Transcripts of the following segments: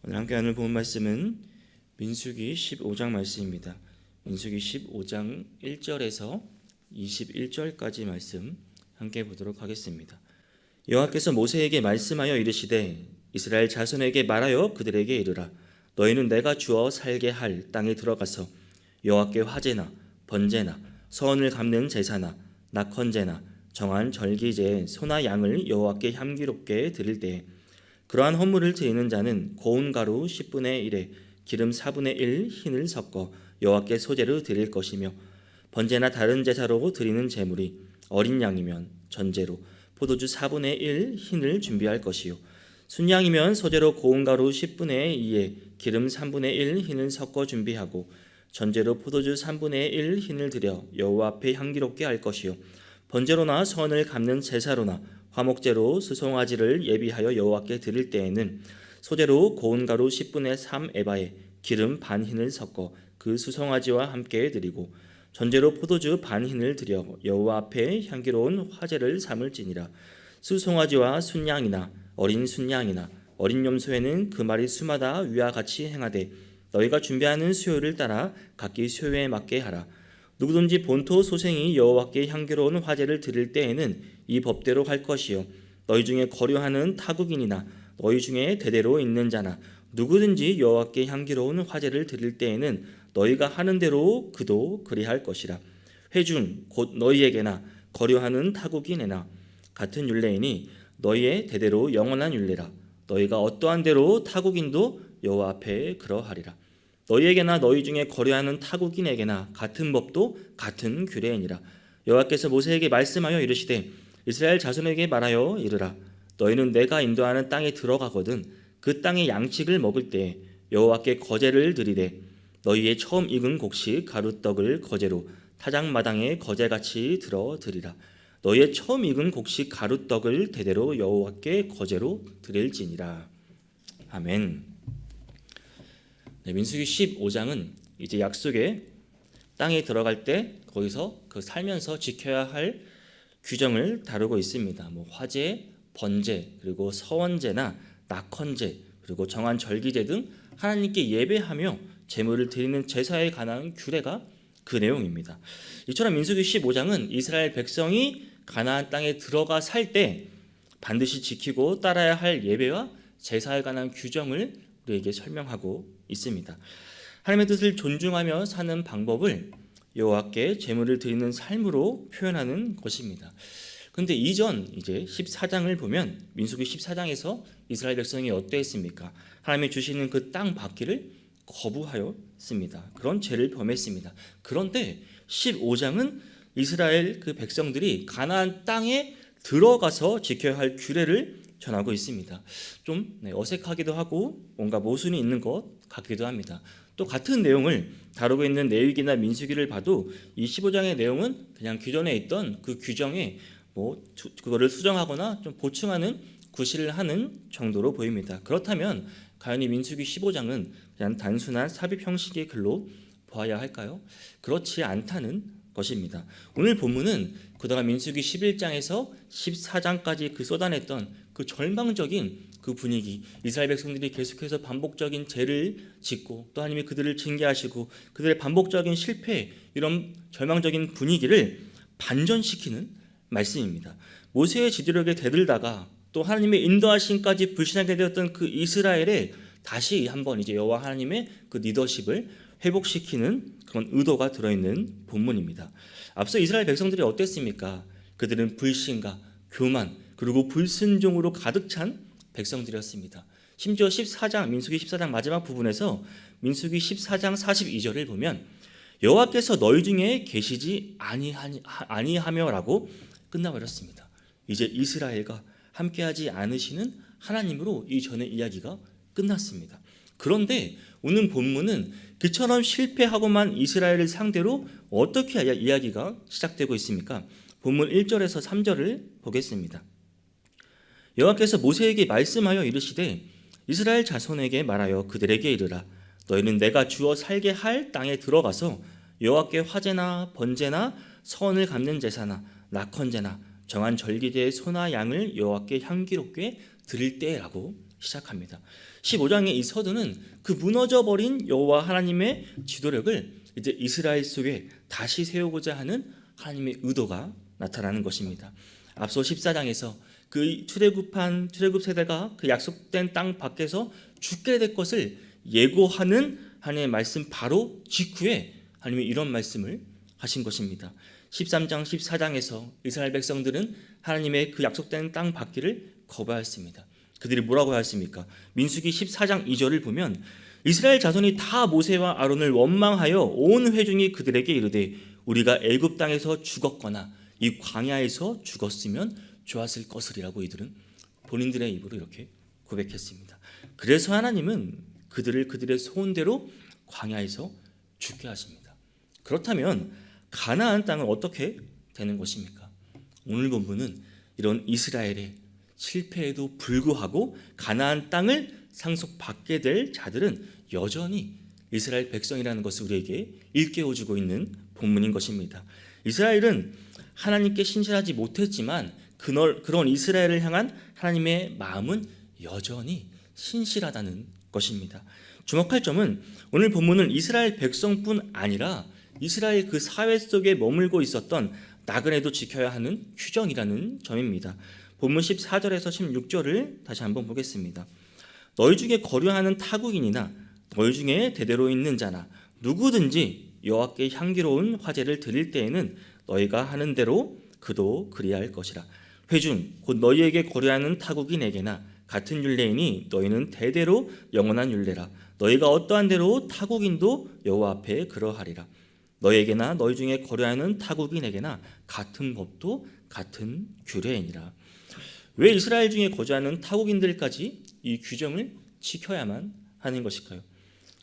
오늘 함께 나눌 본 말씀은 민수기 15장 말씀입니다. 민수기 15장 1절에서 21절까지 말씀 함께 보도록 하겠습니다. 여호와께서 모세에게 말씀하여 이르시되 이스라엘 자손에게 말하여 그들에게 이르라. 너희는 내가 주어 살게 할 땅에 들어가서 여호와께 화제나 번제나 서원을 갚는 제사나 낙헌제나 정한 절기제에 소나 양을 여호와께 향기롭게 드릴 때에 그러한 헌물을 드리는 자는 고운 가루 10분의 1에 기름 4분의 1 흰을 섞어 여호와께 소제로 드릴 것이며 번제나 다른 제사로 드리는 제물이 어린 양이면 전제로 포도주 4분의 1 흰을 준비할 것이요 순양이면 소제로 고운 가루 10분의 2에 기름 3분의 1 흰을 섞어 준비하고 전제로 포도주 3분의 1 흰을 드려 여호와 앞에 향기롭게 할 것이요 번제로나 선을 갚는 제사로나 화목제로 수송아지를 예비하여 여호와께 드릴 때에는 소제로 고운 가루 10분의 3 에바에 기름 반 흰을 섞어 그 수송아지와 함께 드리고 전제로 포도주 반 흰을 드려 여호와 앞에 향기로운 화제를 삼을지니라. 수송아지와 순양이나 어린 순양이나 어린 염소에는 그 마리 수마다 위와 같이 행하되 너희가 준비하는 수요를 따라 각기 수요에 맞게 하라. 누구든지 본토 소생이 여호와께 향기로운 화제를 드릴 때에는 이 법대로 할 것이요 너희 중에 거류하는 타국인이나 너희 중에 대대로 있는 자나 누구든지 여호와께 향기로운 화제를 드릴 때에는 너희가 하는 대로 그도 그리할 것이라. 회중 곧 너희에게나 거류하는 타국인에나 같은 율례이니 너희의 대대로 영원한 율례라. 너희가 어떠한 대로 타국인도 여호와 앞에 그러하리라. 너희에게나 너희 중에 거류하는 타국인에게나 같은 법도 같은 규례이니라. 여호와께서 모세에게 말씀하여 이르시되 이스라엘 자손에게 말하여 이르라. 너희는 내가 인도하는 땅에 들어가거든 그 땅의 양식을 먹을 때 여호와께 거제를 드리되 너희의 처음 익은 곡식 가루떡을 거제로 타작마당에 거제같이 들어 드리라. 너희의 처음 익은 곡식 가루떡을 대대로 여호와께 거제로 드릴지니라. 아멘. 네, 민수기 15장은 이제 약속의 땅에 들어갈 때 거기서 그 살면서 지켜야 할 규정을 다루고 있습니다. 화제, 번제, 그리고 서원제나 낙헌제, 그리고 정한 절기제 등 하나님께 예배하며 제물을 드리는 제사에 관한 규례가 그 내용입니다. 이처럼 민수기 15장은 이스라엘 백성이 가나안 땅에 들어가 살 때 반드시 지키고 따라야 할 예배와 제사에 관한 규정을 우리에게 설명하고 있습니다. 하나님의 뜻을 존중하며 사는 방법을 여호와께 제물을 드리는 삶으로 표현하는 것입니다. 그런데 이전 이제 14장을 보면 민수기 14장에서 이스라엘 백성이 어떠했습니까? 하나님이 주시는 그 땅 받기를 거부하였습니다. 그런 죄를 범했습니다. 그런데 15장은 이스라엘 그 백성들이 가나안 땅에 들어가서 지켜야 할 규례를 전하고 있습니다. 좀 어색하기도 하고 뭔가 모순이 있는 것 같기도 합니다. 또 같은 내용을 다루고 있는 레위기나 민수기를 봐도 이 15장의 내용은 그냥 기존에 있던 그 규정에 그거를 수정하거나 좀 보충하는 구실을 하는 정도로 보입니다. 그렇다면 과연 이 민수기 15장은 그냥 단순한 삽입 형식의 글로 보아야 할까요? 그렇지 않다는 것입니다. 오늘 본문은 그동안 민수기 11장에서 14장까지 그 쏟아냈던 그 절망적인 그 분위기, 이스라엘 백성들이 계속해서 반복적인 죄를 짓고 또 하나님이 그들을 징계하시고 그들의 반복적인 실패, 이런 절망적인 분위기를 반전시키는 말씀입니다. 모세의 지도력에 대들다가 또 하나님의 인도하심까지 불신하게 되었던 그 이스라엘에 다시 한번 이제 여호와 하나님의 그 리더십을 회복시키는 그런 의도가 들어있는 본문입니다. 앞서 이스라엘 백성들이 어땠습니까? 그들은 불신과 교만 그리고 불순종으로 가득 찬 백성들이었습니다. 심지어 14장 민수기 14장 마지막 부분에서 민수기 14장 42절을 보면 여호와께서 너희 중에 계시지 아니하며라고 끝나버렸습니다. 이제 이스라엘과 함께하지 않으시는 하나님으로 이전의 이야기가 끝났습니다. 그런데 오늘 본문은 그처럼 실패하고만 이스라엘을 상대로 어떻게 이야기가 시작되고 있습니까? 본문 1절에서 3절을 보겠습니다. 여호와께서 모세에게 말씀하여 이르시되 이스라엘 자손에게 말하여 그들에게 이르라. 너희는 내가 주어 살게 할 땅에 들어가서 여호와께 화제나 번제나 서원을 갚는 제사나 낙헌제나 정한 절기제의 소나 양을 여호와께 향기롭게 드릴 때라고 시작합니다. 15장의 이 서두는 그 무너져버린 여호와 하나님의 지도력을 이제 이스라엘 속에 다시 세우고자 하는 하나님의 의도가 나타나는 것입니다. 앞서 14장에서 그 출애굽 세대가 그 약속된 땅 밖에서 죽게 될 것을 예고하는 하나님의 말씀 바로 직후에 하나님이 이런 말씀을 하신 것입니다. 13장 14장에서 이스라엘 백성들은 하나님의 그 약속된 땅 받기를 거부하였습니다. 그들이 뭐라고 하였습니까? 민수기 14장 2절을 보면 이스라엘 자손이 다 모세와 아론을 원망하여 온 회중이 그들에게 이르되 우리가 애굽 땅에서 죽었거나 이 광야에서 죽었으면 좋았을 것이라고 이들은 본인들의 입으로 이렇게 고백했습니다. 그래서 하나님은 그들의 소원대로 광야에서 죽게 하십니다. 그렇다면 가나안 땅은 어떻게 되는 것입니까? 오늘 본문은 이런 이스라엘의 실패에도 불구하고 가나안 땅을 상속받게 될 자들은 여전히 이스라엘 백성이라는 것을 우리에게 일깨워주고 있는 본문인 것입니다. 이스라엘은 하나님께 신실하지 못했지만 그런 이스라엘을 향한 하나님의 마음은 여전히 신실하다는 것입니다. 주목할 점은 오늘 본문은 이스라엘 백성뿐 아니라 이스라엘 그 사회 속에 머물고 있었던 나그네도 지켜야 하는 규정이라는 점입니다. 본문 14절에서 16절을 다시 한번 보겠습니다. 너희 중에 거류하는 타국인이나 너희 중에 대대로 있는 자나 누구든지 여호와께 향기로운 화제를 드릴 때에는 너희가 하는 대로 그도 그리할 것이라. 회중 곧 너희에게 거류하는 타국인에게나 같은 율례이니 너희는 대대로 영원한 율례라. 너희가 어떠한 대로 타국인도 여호와 앞에 그러하리라. 너희에게나 너희 중에 거류하는 타국인에게나 같은 법도 같은 규례이니라. 왜 이스라엘 중에 거주하는 타국인들까지 이 규정을 지켜야만 하는 것일까요?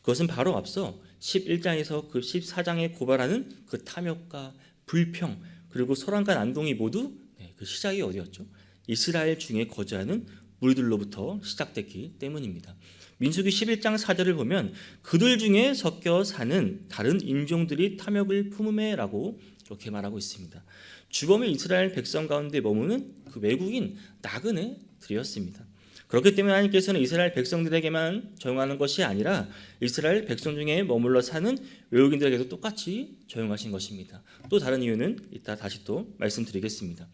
그것은 바로 앞서 11장에서 그 14장에 고발하는 그 탐욕과 불평 그리고 소란과 난동이 모두 그 시작이 어디였죠? 이스라엘 중에 거주하는 무리들로부터 시작됐기 때문입니다. 민수기 11장 4절을 보면 그들 중에 섞여 사는 다른 인종들이 탐욕을 품음에라고 이렇게 말하고 있습니다. 주범의 이스라엘 백성 가운데 머무는 그 외국인 나그네들이었습니다. 그렇기 때문에 하나님께서는 이스라엘 백성들에게만 적용하는 것이 아니라 이스라엘 백성 중에 머물러 사는 외국인들에게도 똑같이 적용하신 것입니다. 또 다른 이유는 이따 다시 또 말씀드리겠습니다.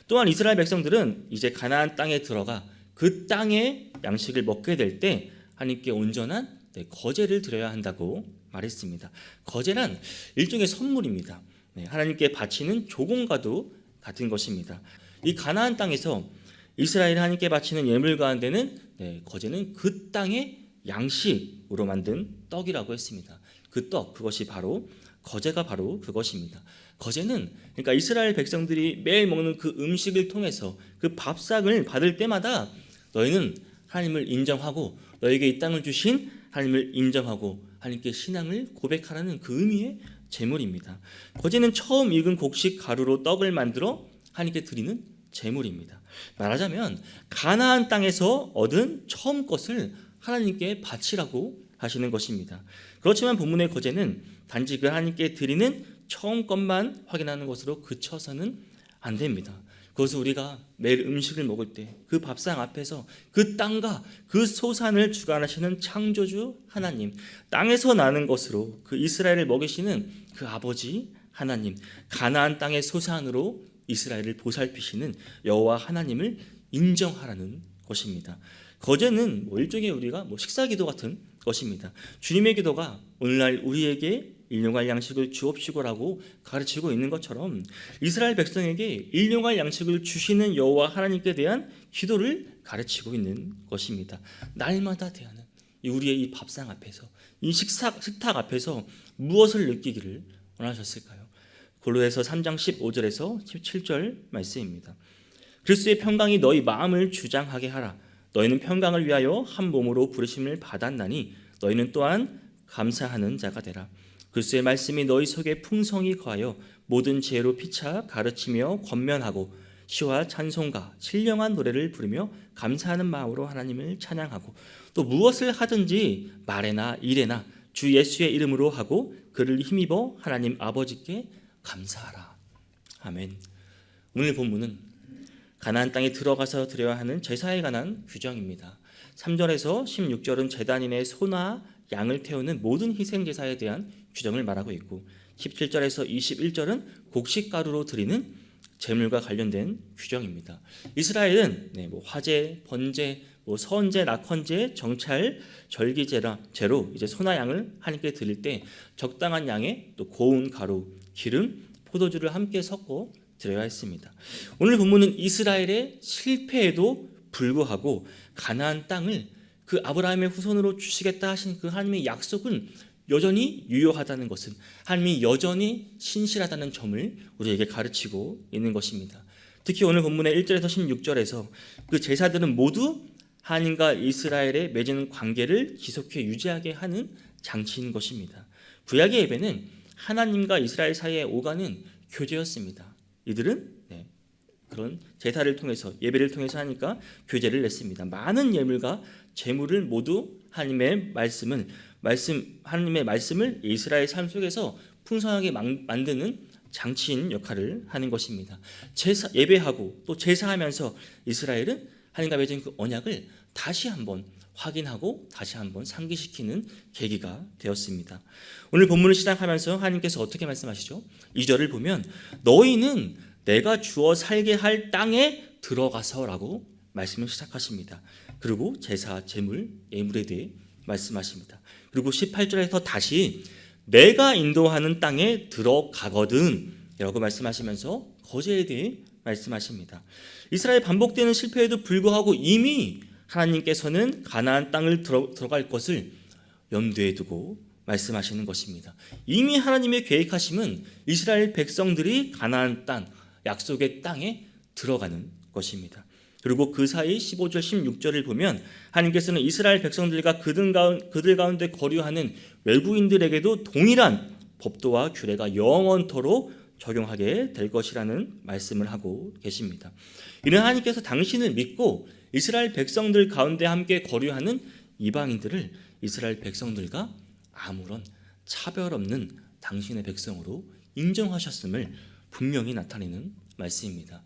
또한 이스라엘 백성들은 이제 가나안 땅에 들어가 그 땅의 양식을 먹게 될 때 하나님께 온전한 거제를 드려야 한다고 말했습니다. 거제란 일종의 선물입니다. 하나님께 바치는 조공과도 같은 것입니다. 이 가나안 땅에서 이스라엘이 하나님께 바치는 예물 가운데는 거제는 그 땅의 양식으로 만든 떡이라고 했습니다. 그 떡, 그것이 바로 거제가 바로 그것입니다. 거제는 그러니까 이스라엘 백성들이 매일 먹는 그 음식을 통해서 그 밥상을 받을 때마다 너희는 하나님을 인정하고 너에게 이 땅을 주신 하나님을 인정하고 하나님께 신앙을 고백하라는 그 의미의 제물입니다. 거제는 처음 익은 곡식 가루로 떡을 만들어 하나님께 드리는 제물입니다. 말하자면 가나안 땅에서 얻은 처음 것을 하나님께 바치라고 하시는 것입니다. 그렇지만 본문의 거제는 단지 그 하나님께 드리는 처음 것만 확인하는 것으로 그쳐서는 안 됩니다. 그것을 우리가 매일 음식을 먹을 때 그 밥상 앞에서 그 땅과 그 소산을 주관하시는 창조주 하나님, 땅에서 나는 것으로 그 이스라엘을 먹이시는 그 아버지 하나님, 가나안 땅의 소산으로 이스라엘을 보살피시는 여호와 하나님을 인정하라는 것입니다. 거제는 일종의 우리가 식사기도 같은 것입니다. 주님의 기도가 오늘날 우리에게 일용할 양식을 주옵시고라고 가르치고 있는 것처럼 이스라엘 백성에게 일용할 양식을 주시는 여호와 하나님께 대한 기도를 가르치고 있는 것입니다. 날마다 대하는 우리의 이 밥상 앞에서 이 식탁 앞에서 무엇을 느끼기를 원하셨을까요? 골로새서 3장 15절에서 17절 말씀입니다. 그리스도의 평강이 너희 마음을 주장하게 하라. 너희는 평강을 위하여 한 몸으로 부르심을 받았나니 너희는 또한 감사하는 자가 되라. 그리스도의 말씀이 너희 속에 풍성히 거하여 모든 지혜로 피차 가르치며 권면하고 시와 찬송가 신령한 노래를 부르며 감사하는 마음으로 하나님을 찬양하고 또 무엇을 하든지 말에나 일에나 주 예수의 이름으로 하고 그를 힘입어 하나님 아버지께 감사하라. 아멘. 오늘 본문은 가나안 땅에 들어가서 드려야 하는 제사에 관한 규정입니다. 3절에서 16절은 제단인의 소나 양을 태우는 모든 희생 제사에 대한 규정을 말하고 있고 17절에서 21절은 곡식가루로 드리는 제물과 관련된 규정입니다. 이스라엘은 화제, 번제, 선제, 낙헌제, 정찰, 절기제로 이제 소나 양을 하나님께 드릴 때 적당한 양의 또 고운 가루, 기름, 포도주를 함께 섞어 드려야 했습니다. 오늘 본문은 이스라엘의 실패에도 불구하고 가나안 땅을 그 아브라함의 후손으로 주시겠다 하신 그 하나님의 약속은 여전히 유효하다는 것은 하나님이 여전히 신실하다는 점을 우리에게 가르치고 있는 것입니다. 특히 오늘 본문의 1절에서 16절에서 그 제사들은 모두 하나님과 이스라엘의 맺은 관계를 지속해 유지하게 하는 장치인 것입니다. 구약의 예배는 하나님과 이스라엘 사이에 오가는 교제였습니다. 이들은 그런 제사를 통해서 예배를 통해서 하니까 교제를 냈습니다. 많은 예물과 제물을 모두 하나님의 말씀을 이스라엘 삶 속에서 풍성하게 만드는 장치인 역할을 하는 것입니다. 예배하고 또 제사하면서 이스라엘은 하나님과 맺은 그 언약을 다시 한번 확인하고 다시 한번 상기시키는 계기가 되었습니다. 오늘 본문을 시작하면서 하나님께서 어떻게 말씀하시죠? 2절을 보면 너희는 내가 주어 살게 할 땅에 들어가서라고 말씀을 시작하십니다. 그리고 제사, 제물, 예물에 대해 말씀하십니다. 그리고 18절에서 다시 내가 인도하는 땅에 들어가거든 라고 말씀하시면서 거제에 대해 말씀하십니다. 이스라엘 반복되는 실패에도 불구하고 이미 하나님께서는 가나안 땅을 들어갈 것을 염두에 두고 말씀하시는 것입니다. 이미 하나님의 계획하심은 이스라엘 백성들이 가나안 땅, 약속의 땅에 들어가는 것입니다. 그리고 그 사이 15절 16절을 보면 하나님께서는 이스라엘 백성들과 그들 가운데 거류하는 외국인들에게도 동일한 법도와 규례가 영원토록 적용하게 될 것이라는 말씀을 하고 계십니다. 이는 하나님께서 당신을 믿고 이스라엘 백성들 가운데 함께 거류하는 이방인들을 이스라엘 백성들과 아무런 차별 없는 당신의 백성으로 인정하셨음을 분명히 나타내는 말씀입니다.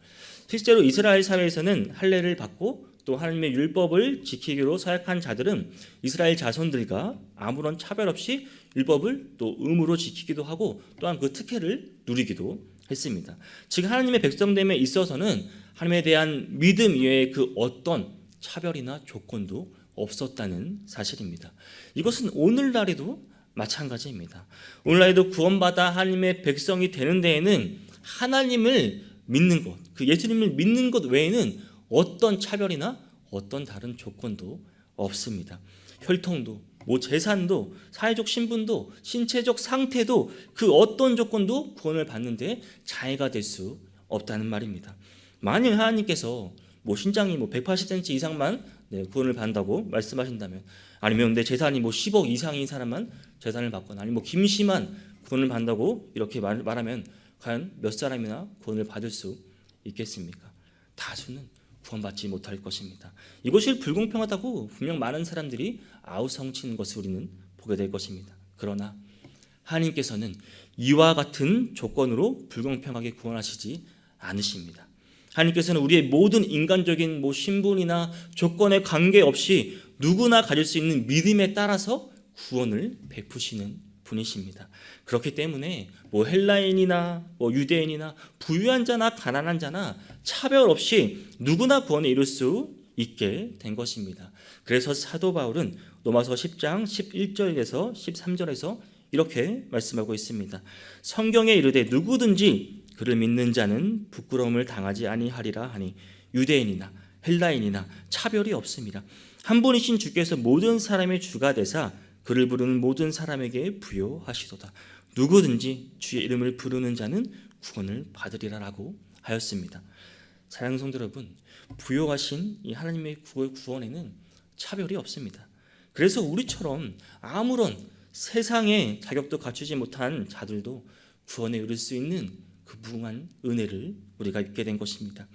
실제로 이스라엘 사회에서는 할례를 받고 또 하나님의 율법을 지키기로 서약한 자들은 이스라엘 자손들과 아무런 차별 없이 율법을 또 의무로 지키기도 하고 또한 그 특혜를 누리기도 했습니다. 즉 하나님의 백성됨에 있어서는 하나님에 대한 믿음 이외의 그 어떤 차별이나 조건도 없었다는 사실입니다. 이것은 오늘날에도 마찬가지입니다. 오늘날에도 구원받아 하나님의 백성이 되는 데에는 하나님을 믿는 것, 그 예수님을 믿는 것 외에는 어떤 차별이나 어떤 다른 조건도 없습니다. 혈통도, 재산도, 사회적 신분도, 신체적 상태도 그 어떤 조건도 구원을 받는데 장애가 될 수 없다는 말입니다. 만일 하나님께서 신장이 180cm 이상만 구원을 받는다고 말씀하신다면, 아니면 내 재산이 10억 이상인 사람만 재산을 받거나, 아니면 김씨만 구원을 받는다고 이렇게 말하면 과연 몇 사람이나 구원을 받을 수 있겠습니까? 다수는 구원받지 못할 것입니다. 이것이 불공평하다고 분명 많은 사람들이 아우성치는 것을 우리는 보게 될 것입니다. 그러나 하나님께서는 이와 같은 조건으로 불공평하게 구원하시지 않으십니다. 하나님께서는 우리의 모든 인간적인 신분이나 조건에 관계없이 누구나 가질 수 있는 믿음에 따라서 구원을 베푸시는 분이십니다. 그렇기 때문에 헬라인이나 유대인이나 부유한 자나 가난한 자나 차별 없이 누구나 구원에 이룰 수 있게 된 것입니다. 그래서 사도 바울은 로마서 10장 11절에서 13절에서 이렇게 말씀하고 있습니다. 성경에 이르되 누구든지 그를 믿는 자는 부끄러움을 당하지 아니하리라 하니 유대인이나 헬라인이나 차별이 없습니다. 한 분이신 주께서 모든 사람의 주가 되사 그를 부르는 모든 사람에게 부요하시도다. 누구든지 주의 이름을 부르는 자는 구원을 받으리라라고 하였습니다. 사랑하는 성도 여러분, 부요하신 이 하나님의 구원에는 차별이 없습니다. 그래서 우리처럼 아무런 세상의 자격도 갖추지 못한 자들도 구원에 이를 수 있는 그 무궁한 은혜를 우리가 입게 된 것입니다.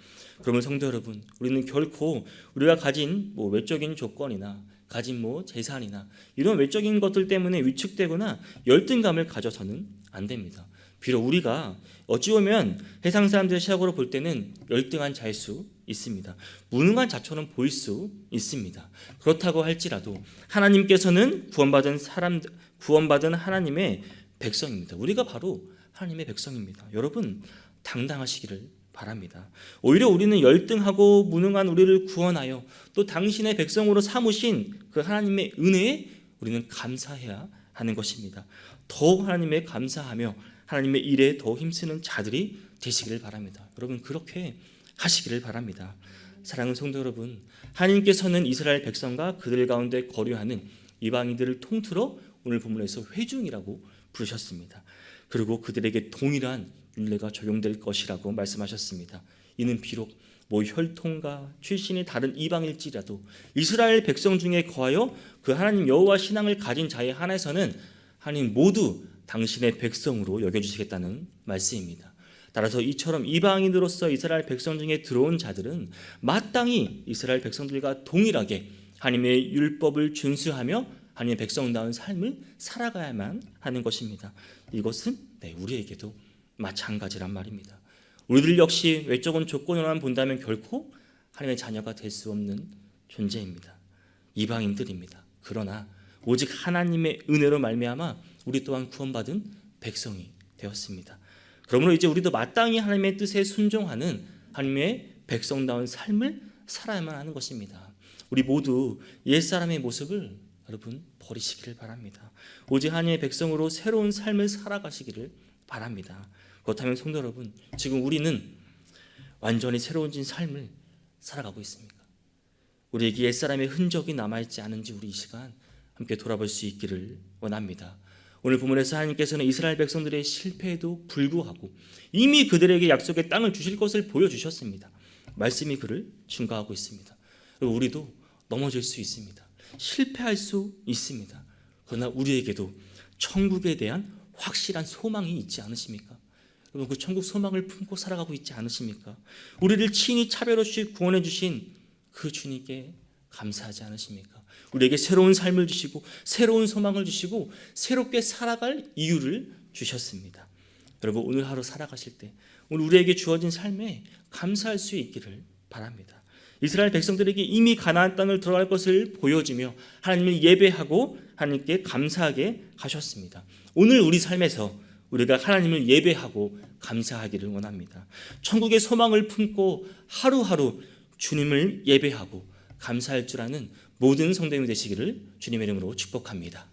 그러면 성도 여러분, 우리는 결코 우리가 가진 외적인 조건이나 가진 재산이나 이런 외적인 것들 때문에 위축되거나 열등감을 가져서는 안 됩니다. 비록 우리가 어찌 보면 세상 사람들의 시각으로 볼 때는 열등한 자일 수 있습니다. 무능한 자처럼 보일 수 있습니다. 그렇다고 할지라도 하나님께서는 구원받은 하나님의 백성입니다. 우리가 바로 하나님의 백성입니다. 여러분, 당당하시기를 바랍니다. 오히려 우리는 열등하고 무능한 우리를 구원하여 또 당신의 백성으로 삼으신 그 하나님의 은혜에 우리는 감사해야 하는 것입니다. 더욱 하나님의 감사하며 하나님의 일에 더 힘쓰는 자들이 되시기를 바랍니다. 여러분, 그렇게 하시기를 바랍니다. 사랑하는 성도 여러분, 하나님께서는 이스라엘 백성과 그들 가운데 거류하는 이방인들을 통틀어 오늘 본문에서 회중이라고 부르셨습니다. 그리고 그들에게 동일한 율례가 적용될 것이라고 말씀하셨습니다. 이는 비록 혈통과 출신이 다른 이방일지라도 이스라엘 백성 중에 거하여 그 하나님 여호와 신앙을 가진 자에 한해서는 하나님 모두 당신의 백성으로 여겨주시겠다는 말씀입니다. 따라서 이처럼 이방인으로서 이스라엘 백성 중에 들어온 자들은 마땅히 이스라엘 백성들과 동일하게 하나님의 율법을 준수하며 하나님의 백성다운 삶을 살아가야만 하는 것입니다. 이것은 우리에게도 마찬가지란 말입니다. 우리들 역시 외적인 조건으로만 본다면 결코 하나님의 자녀가 될 수 없는 존재입니다. 이방인들입니다. 그러나 오직 하나님의 은혜로 말미암아 우리 또한 구원받은 백성이 되었습니다. 그러므로 이제 우리도 마땅히 하나님의 뜻에 순종하는 하나님의 백성다운 삶을 살아야만 하는 것입니다. 우리 모두 옛사람의 모습을 여러분 버리시기를 바랍니다. 오직 하나님의 백성으로 새로운 삶을 살아가시기를 바랍니다. 그렇다면 성도 여러분, 지금 우리는 완전히 새로워진 삶을 살아가고 있습니까? 우리에게 옛사람의 흔적이 남아있지 않은지 우리 이 시간 함께 돌아볼 수 있기를 원합니다. 오늘 본문에서 하나님께서는 이스라엘 백성들의 실패에도 불구하고 이미 그들에게 약속의 땅을 주실 것을 보여주셨습니다. 말씀이 그를 증거하고 있습니다. 우리도 넘어질 수 있습니다. 실패할 수 있습니다. 그러나 우리에게도 천국에 대한 확실한 소망이 있지 않으십니까? 여러분, 그 천국 소망을 품고 살아가고 있지 않으십니까? 우리를 친히 차별 없이 구원해 주신 그 주님께 감사하지 않으십니까? 우리에게 새로운 삶을 주시고 새로운 소망을 주시고 새롭게 살아갈 이유를 주셨습니다. 여러분, 오늘 하루 살아가실 때 오늘 우리에게 주어진 삶에 감사할 수 있기를 바랍니다. 이스라엘 백성들에게 이미 가나안 땅을 들어갈 것을 보여주며 하나님을 예배하고 하나님께 감사하게 하셨습니다. 오늘 우리 삶에서 우리가 하나님을 예배하고 감사하기를 원합니다. 천국의 소망을 품고 하루하루 주님을 예배하고 감사할 줄 아는 모든 성도님이 되시기를 주님의 이름으로 축복합니다.